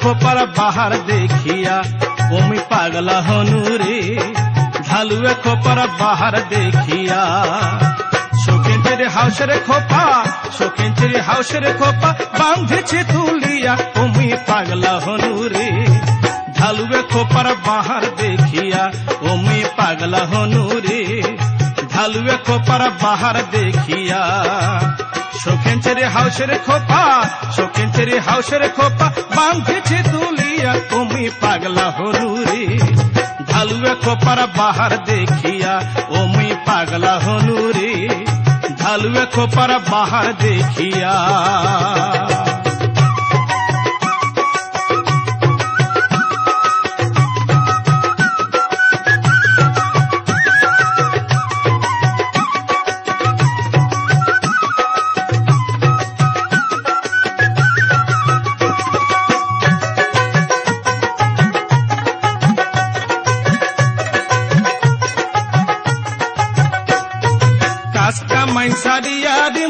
खोपार बाहर देखिया ओमी पागला हनु रे ढालुए खोपार बाहर देखिया शौकीन तेरे हाउसेर खोपा शौकीन तेरे हाउसेर खोपा बांधेছে तुलिया ओमी पागला हनु रे ढालुए खोपार बाहर देखिया ओमी पागला हनु रे ढालुए खोपार बाहर देखिया शौकीन तेरे हाउसेर खोपा शौकीन तेरे हाउसेर खोपा बांधेছে तुलिया ओमी पागला हनु रे ढालुए खोपार बाहर देखिया ओमी पागला हनु रे ढालुए खोपार बाहर देखिया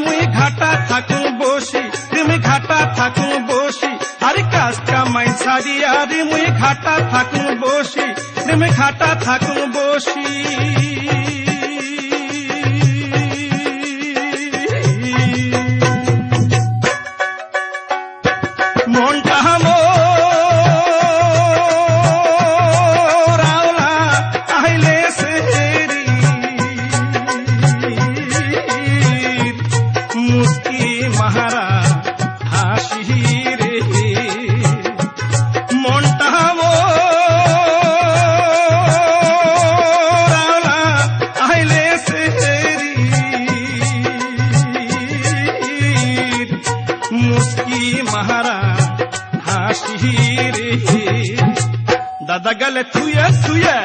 मुई घाटा थाकू बोशी रिमी घाटा थाकू बोशी अरे कास्का माइन सारिया रे मुई घाटा थाकू बोशी रिमी घाटा थाकू बोशी मोंटा मोरावला आइले सेरी मुस्की महारा हासी रे मोंटा मोरावला आइले सेरी मुस्की महारा हासी रे दादा गले थुया थुया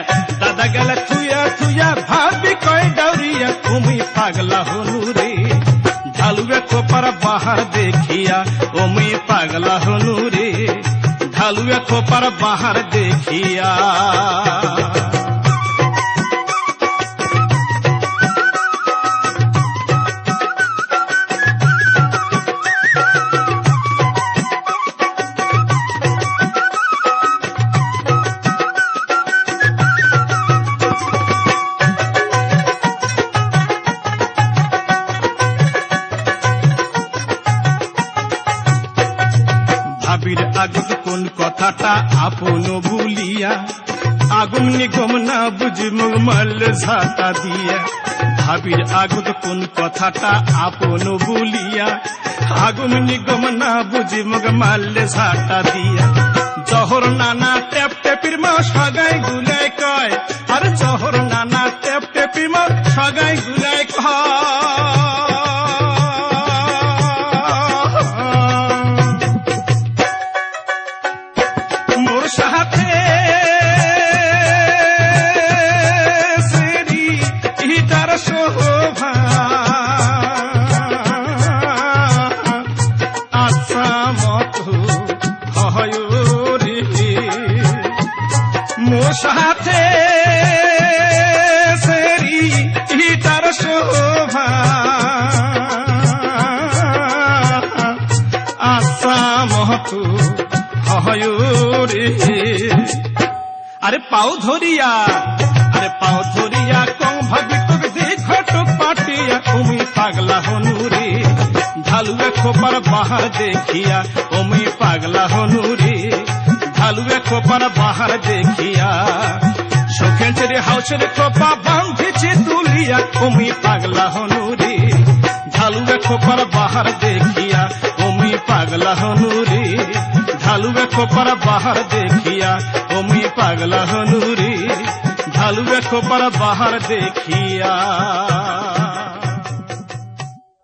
दादा गले थुया थुया भाभी कोई डौरिया तुमी पागला होनु रे ढालुए खोपार बाहर देखिया ओमी पागला होनु रे ढालुए खोपार बाहर देखिया ভাবির আগত কোন কথাটা আপন ভুলিয়া আগুন নিগম না বুঝি মুখ মাল ঝাঁটা দিয়া ভাবির আগত কোন কথাটা আপন ভুলিয়া আগুন নিগম না বুঝি মুখ মাল ঝাঁটা দিয়া জহর নানা টেপ টেপির মা সগাই গুলাই কয় আর জহর নানা টেপ টেপির মা সগাই গুলাই কয় মোর সাথে সেরি ইটার শোভা আচ্ছা মতো হয় রে মোর সাথে সেরি ইটার শোভা আচ্ছা মতো হয় রে আরে পাও ধরিয়া কং ভাবি তোকে দেখো টুক পাটিয়া তুমি পাগলা হনু রে ঢালুয়ে খোপার বাহার দেখিয়া তুমি পাগলা হনু রে ঢালুয়ে খোপার বাহার দেখিয়া শৌখিন তেরে হাউসের খোপা বাঁধেছে তুলিয়া তুমি পাগলা হনু রে ঢালুয়ে খোপার বাহার দেখিয়া তুমি পাগলা হনু রে ঢালুয়ে খোপার বাহার দেখিয়া তুমি পাগলা হনু রে ঢালুয়ে খোপার বাহার দেখিয়া